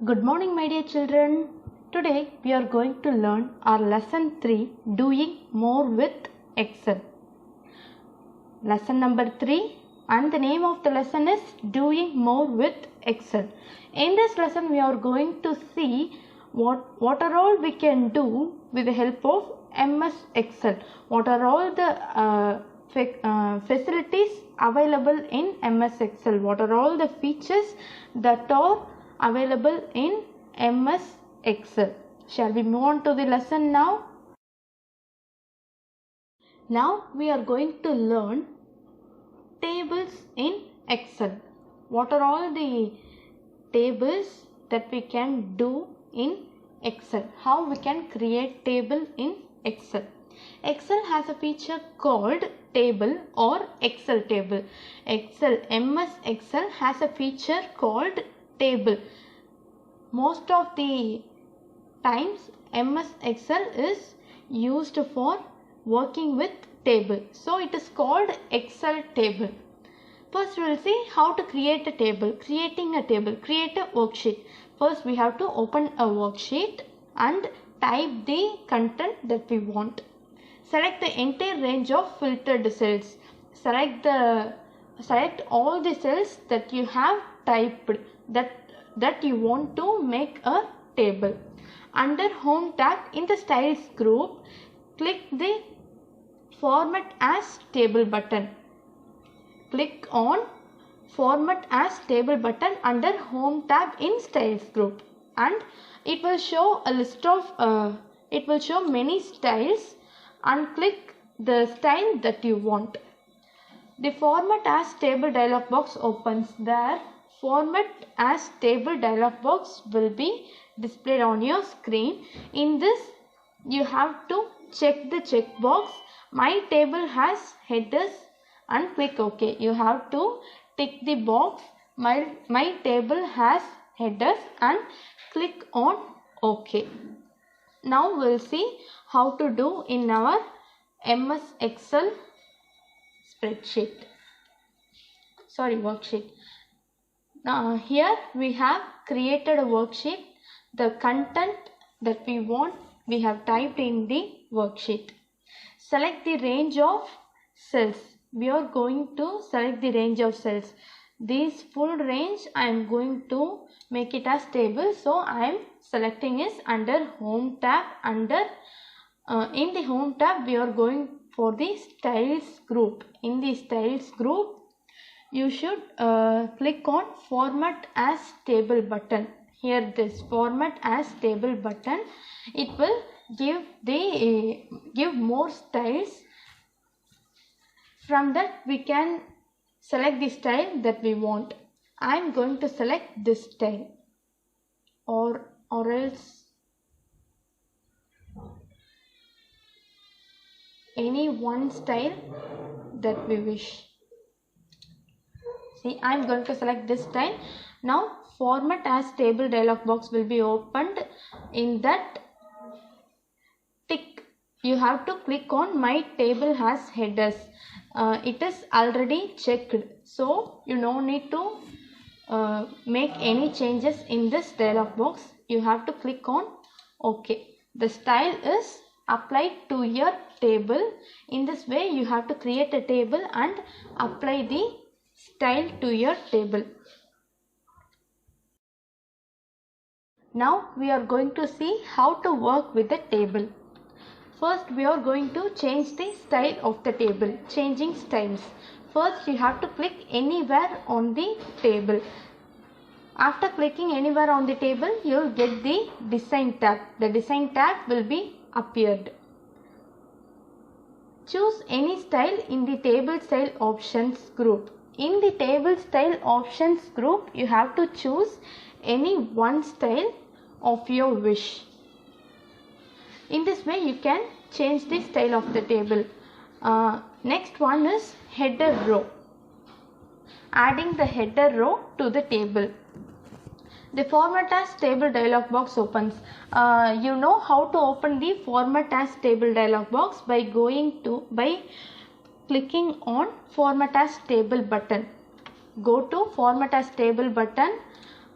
Good morning, my dear children. Today we are going to learn our lesson 3, doing more with Excel. Lesson number 3, and the name of the lesson is doing more with Excel. In this lesson we are going to see what are all we can do with the help of MS Excel. What are all the facilities available in MS Excel? What are all the features that are available in MS Excel? Shall we move on to the lesson now? Now we are going to learn tables in Excel. What are all the tables that we can do in Excel? How we can create table in Excel? Excel has a feature called table or Excel table. MS Excel has a feature called table. Most of the times MS Excel is used for working with table. So it is called Excel table. First we will see how to create a table. Creating a table. Create a worksheet. First we have to open a worksheet and type the content that we want. Select the entire range of filtered cells. Select all the cells that you have typed that you want to make a table. Under Home tab in the Styles group, click the Format as Table button. Click on Format as Table button under Home tab in Styles group, and it will show a list of it will show many styles, and click the style that you want. The Format as Table dialog box opens. There Format as Table dialog box will be displayed on your screen. In this you have to check the checkbox My table has headers and click OK. You have to tick the box My table has headers and click on OK. Now we'll see how to do in our MS Excel worksheet. Now here we have created a worksheet. The content that we want we have typed in the worksheet. Select the range of cells. We are going to select the range of cells. This full range I am going to make it as table. So I am selecting is under Home tab. In the Home tab we are going for the Styles group. In the Styles group you should click on Format as Table button. Here this Format as Table button, it will give more styles. From that we can select the style that we want. I am going to select this style or else any one style that we wish. See, I am going to select this style. Now Format as Table dialog box will be opened. In that tick you have to click on My table has headers. It is already checked, so you no need to make any changes in this dialog box. You have to click on OK. The style is applied to your table. In this way you have to create a table and apply the style to your table. Now we are going to see how to work with the table. First we are going to change the style of the table. Changing styles. First you have to click anywhere on the table. After clicking anywhere on the table you will get the Design tab. The Design tab will be appeared. Choose any style in the Table Style Options group. In the Table Style Options group you have to choose any one style of your wish. In this way you can change the style of the table. Next one is header row. Adding the header row to the table. The Format as Table dialog box opens. You know how to open the Format as Table dialog box by clicking on Format as Table button. Go to Format as Table button.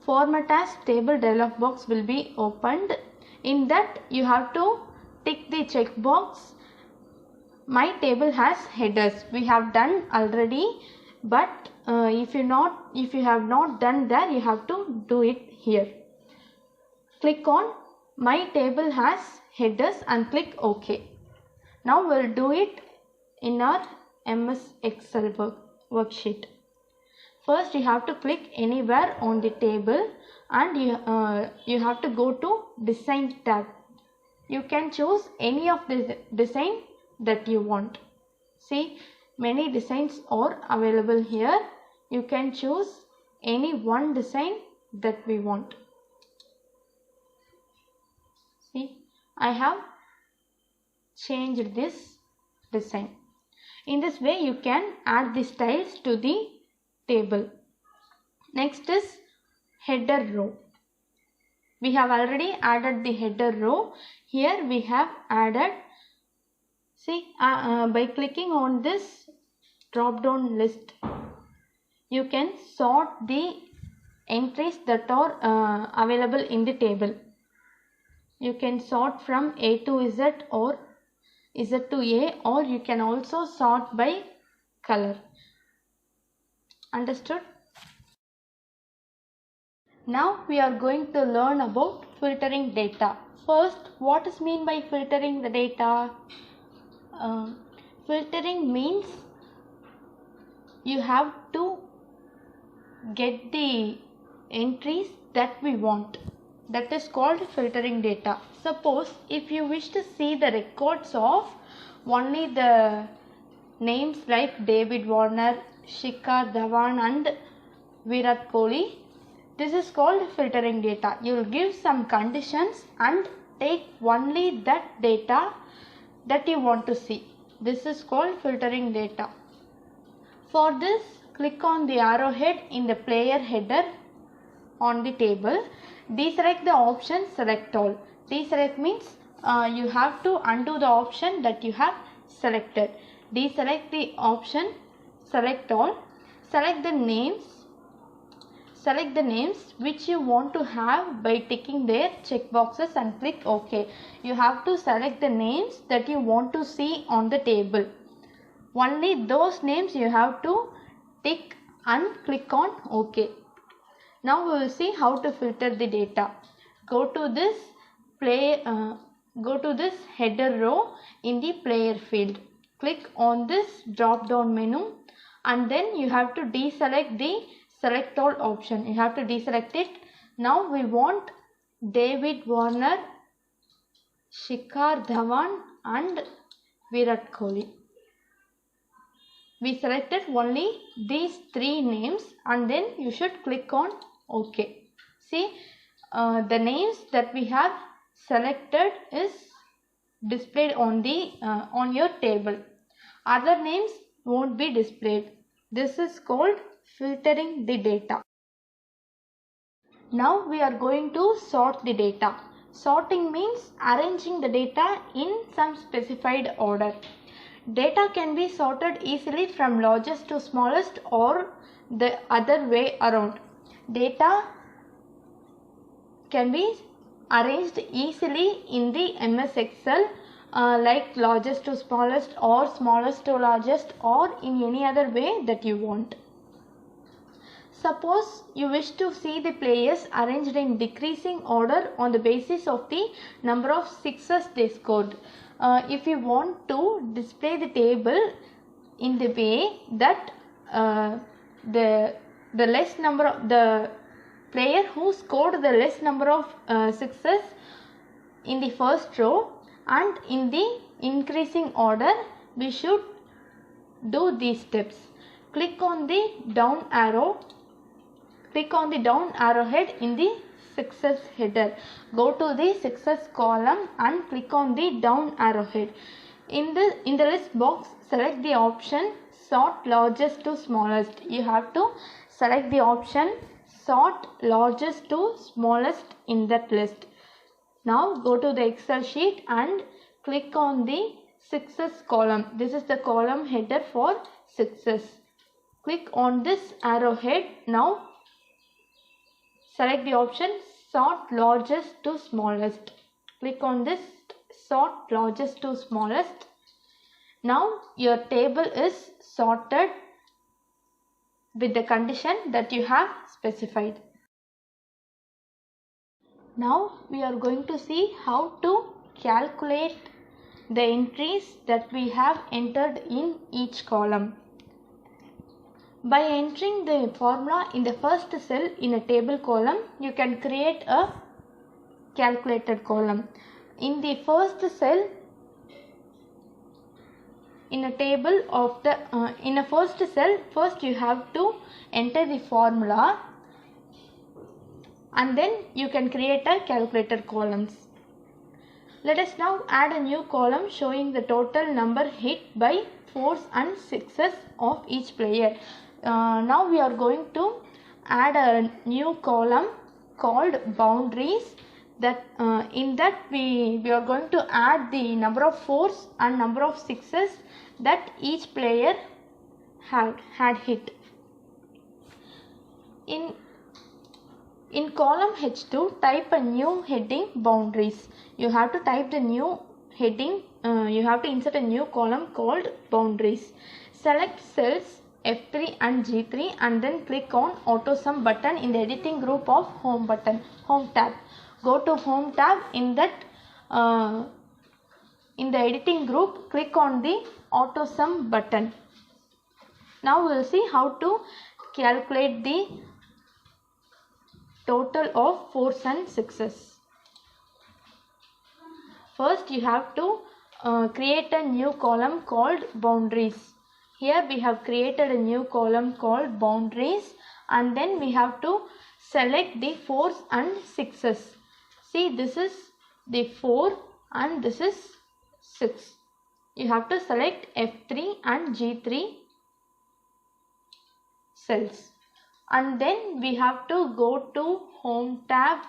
Format as table dialog box will be opened. In that you have to tick the checkbox. My table has headers. We have done already, but if you have not done that, you have to do it here. Click on my table has headers and click OK. Now we'll do it in our MS Excel worksheet. First you have to click anywhere on the table and you have to go to Design tab. You can choose any of the design that you want. See, many designs are available here. You can choose any one design that we want. See, I have changed this design. In this way you can add the styles to the table. Next is header row. We have already added the header row. Here we have added, see, by clicking on this drop down list, you can sort the entries that are available in the table. You can sort from A to Z or Z to A, or you can also sort by color. Understood? Now we are going to learn about filtering data. First, what is mean by filtering the data? Filtering means you have to get the entries that we want. That is called filtering data. Suppose if you wish to see the records of only the names like David Warner, Shikhar Dhawan and Virat Kohli, this is called filtering data. You will give some conditions and take only that data that you want to see. This is called filtering data. For this, click on the arrowhead in the player header on the table. Deselect the option select all. Deselect means you have to undo the option that you have selected. Deselect the option select all. Select the names which you want to have by ticking their checkboxes and click OK. You have to select the names that you want to see on the table. Only those names you have to tick and click on OK. Now we will see how to filter the data. Go to this header row in the player field. Click on this drop down menu and then you have to deselect the select all option. You have to deselect it. Now we want David Warner, Shikhar Dhawan and Virat Kohli. We selected only these three names and then you should click on OK. See, the names that we have selected is displayed on the on your table. Other names won't be displayed. This is called filtering the data. Now we are going to sort the data. Sorting means arranging the data in some specified order. Data can be sorted easily from largest to smallest or the other way around. Data can be arranged easily in the MS Excel like largest to smallest or smallest to largest or in any other way that you want. Suppose you wish to see the players arranged in decreasing order on the basis of the number of sixes they scored. If you want to display the table in the way that the less number of the player who scored the less number of sixes in the first row and in the increasing order, we should do these steps. Click on the down arrow. Click on the down arrowhead in the success header. Go to the success column and click on the down arrowhead. In the list box, select the option sort largest to smallest. You have to select the option sort largest to smallest in that list. Now go to the Excel sheet and click on the success column. This is the column header for success. Click on this arrowhead. Now select the option sort largest to smallest. Click on this sort largest to smallest. Now your table is sorted with the condition that you have specified. Now we are going to see how to calculate the entries that we have entered in each column. By entering the formula in the first cell in a table column, you can create a calculated column. In the first cell in a table of the in a first cell, first you have to enter the formula and then you can create a calculated columns. Let us now add a new column showing the total number hit by 4s and 6s of each player. Now we are going to add a new column called boundaries. That in that we are going to add the number of 4s and number of 6s that each player had hit. In column H2, type a new heading boundaries. You have to type the new heading, you have to insert a new column called boundaries. Select cells F3 and G3 and then click on auto sum button in the editing group of home tab. Go to home tab. In that in the editing group, click on the auto sum button. Now we will see how to calculate the total of 4s and 6s. First you have to create a new column called boundaries. Here we have created a new column called boundaries and then we have to select the 4s and 6s. See, this is the 4 and this is 6. You have to select F3 and G3 cells. And then we have to go to home tab.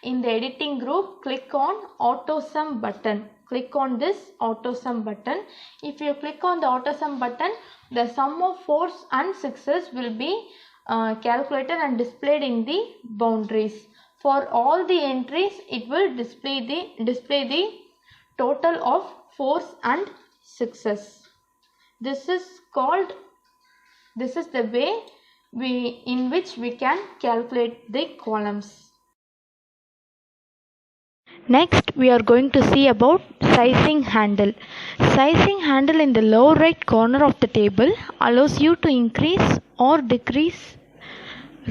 In the editing group, click on auto sum button. Click on this auto sum button. If you click on the auto sum button, the sum of 4s and 6s will be calculated and displayed in the boundaries. For all the entries, it will display the total of 4s and 6s. This is the way in which we can calculate the columns. Next, we are going to see about sizing handle. Sizing handle in the lower right corner of the table allows you to increase or decrease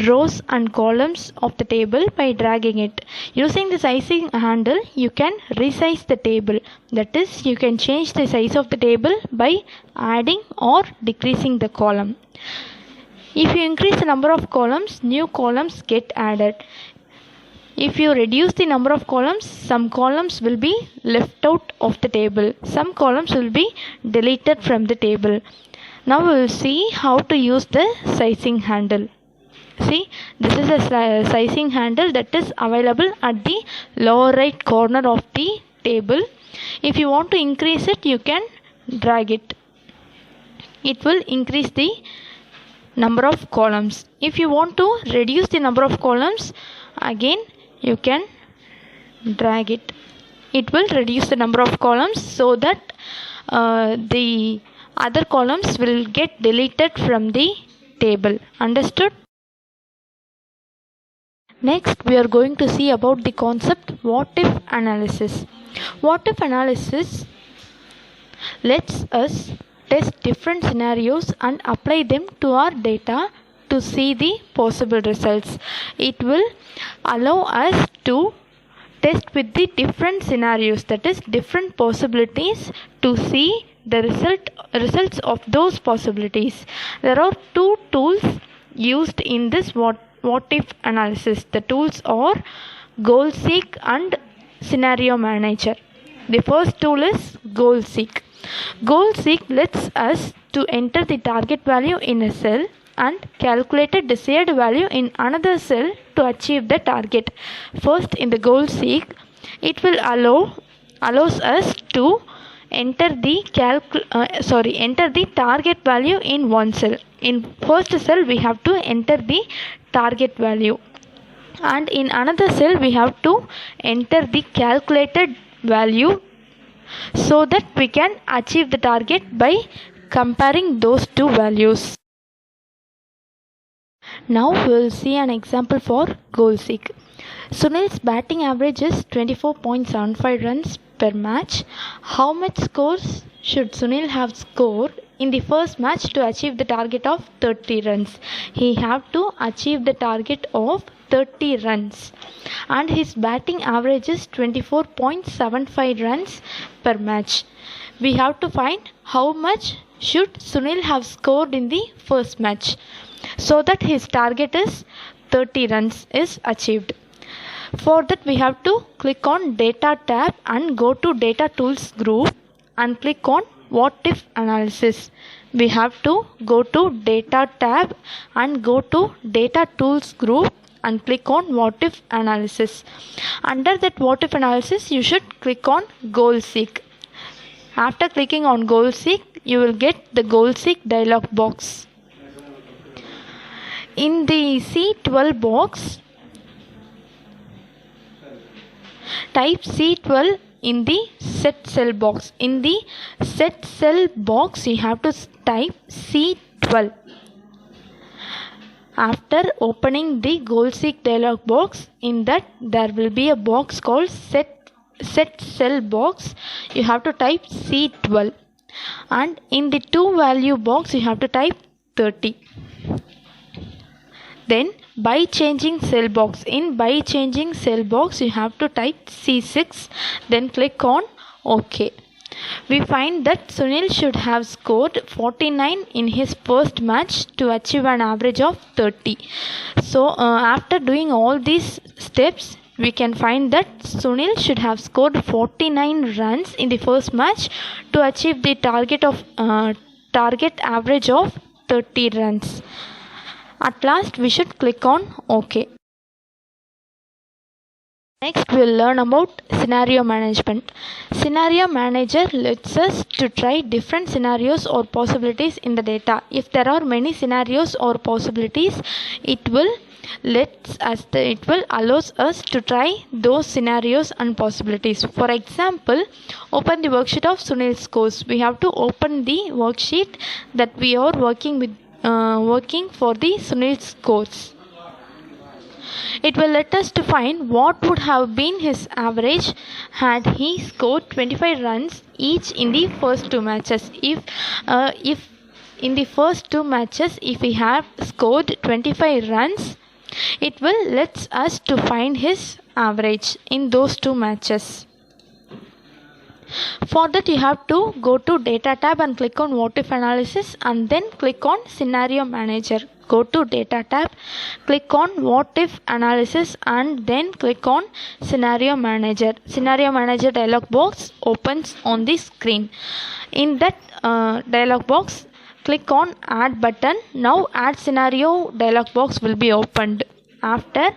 rows and columns of the table by dragging it. Using the sizing handle, you can resize the table. That is, you can change the size of the table by adding or decreasing the column. If you increase the number of columns, new columns get added. If you reduce the number of columns, some columns will be left out of the table. Some columns will be deleted from the table. Now we will see how to use the sizing handle. See, this is a sizing handle that is available at the lower right corner of the table. If you want to increase it, you can drag it. It will increase the number of columns. If you want to reduce the number of columns, again you can drag it. It will reduce the number of columns so that the other columns will get deleted from the table. Understood? Next, we are going to see about the concept what if analysis. What if analysis lets us test different scenarios and apply them to our data to see the possible results. It will allow us to test with the different scenarios, that is different possibilities, to see the results of those possibilities. There are two tools used in this what if analysis. The tools are GoalSeek and Scenario Manager. The first tool is GoalSeek. GoalSeek lets us to enter the target value in a cell and calculate a desired value in another cell to achieve the target. First, in the GoalSeek, it will allows us to enter the target value in one cell. In first cell, we have to enter the target value. and in another cell we have to enter the calculated value so that we can achieve the target by comparing those two values. Now we will see an example for goal seek. Sunil's batting average is 24.75 runs per match. How much scores should Sunil have scored in the first match to achieve the target of 30 runs? He have to achieve the target of 30 runs and his batting average is 24.75 runs per match. We have to find how much should Sunil have scored in the first match so that his target is 30 runs is achieved. For that we have to click on data tab and go to data tools group and click on what if analysis. We have to go to data tab and go to data tools group and click on what if analysis. Under that what if analysis you should click on goal seek. After clicking on goal seek you will get the goal seek dialog box. In the C12 box type C12 in the set cell box. In the set cell box you have to type C12. After opening the goal seek dialog box, in that there will be a box called set cell box. You have to type C12 and in the to value box you have to type 30. Then by changing cell box, in by changing cell box you have to type C6, then click on OK. We find that Sunil should have scored 49 in his first match to achieve an average of 30. So after doing all these steps we can find that Sunil should have scored 49 runs in the first match to achieve the target average of 30 runs. At last we should click on OK. Next we will learn about scenario management. Scenario manager lets us to try different scenarios or possibilities in the data. If there are many scenarios or possibilities, it will allows us to try those scenarios and possibilities. For example, open the worksheet of Sunil's scores. We have to open the worksheet that we are working for the Sunil's scores. It will let us to find what would have been his average had he scored 25 runs each in the first two matches. If in the first two matches if he have scored 25 runs, it will let us to find his average in those two matches. For that you have to go to data tab and click on what if analysis and then click on scenario manager. Go to data tab, click on what if analysis and then click on scenario manager. Scenario manager dialog box opens on the screen. In that dialog box click on add button. Now add scenario dialog box will be opened. After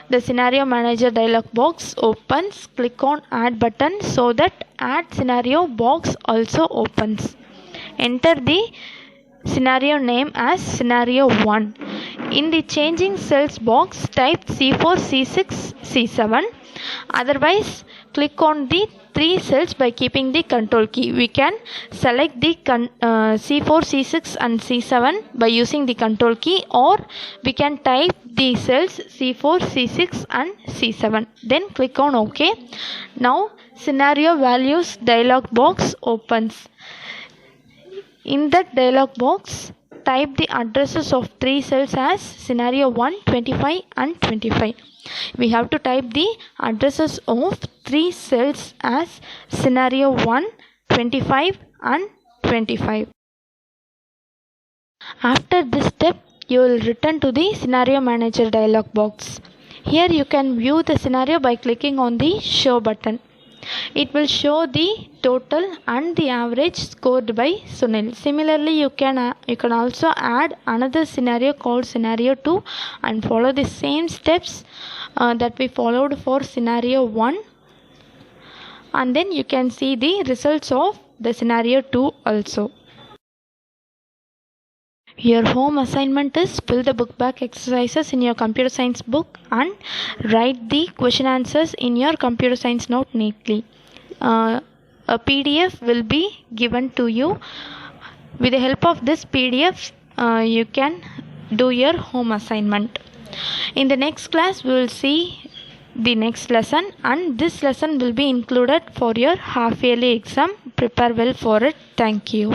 the scenario manager dialog box opens, click on add button so that add scenario box also opens. Enter the scenario name as scenario 1. In the changing cells box type C4, C6, C7. Otherwise click on the 3 cells by keeping the control key. We can select the C4, C6 and C7 by using the control key, or we can type the cells C4, C6 and C7. Then click on OK. Now scenario values dialog box opens. In that dialog box type the addresses of 3 cells as scenario 1, 25 and 25. We have to type the addresses of 3 cells as scenario 1, 25 and 25. After this step, you will return to the scenario manager dialog box. Here you can view the scenario by clicking on the show button. It will show the total and the average scored by Sunil. Similarly, you can also add another scenario called scenario 2 and follow the same steps that we followed for scenario 1, and then you can see the results of the scenario 2 also. Your home assignment is fill the book back exercises in your computer science book and write the question answers in your computer science note neatly. A PDF will be given to you. With the help of this PDF, you can do your home assignment. In the next class, we will see the next lesson, and this lesson will be included for your half yearly exam. Prepare well for it. Thank you.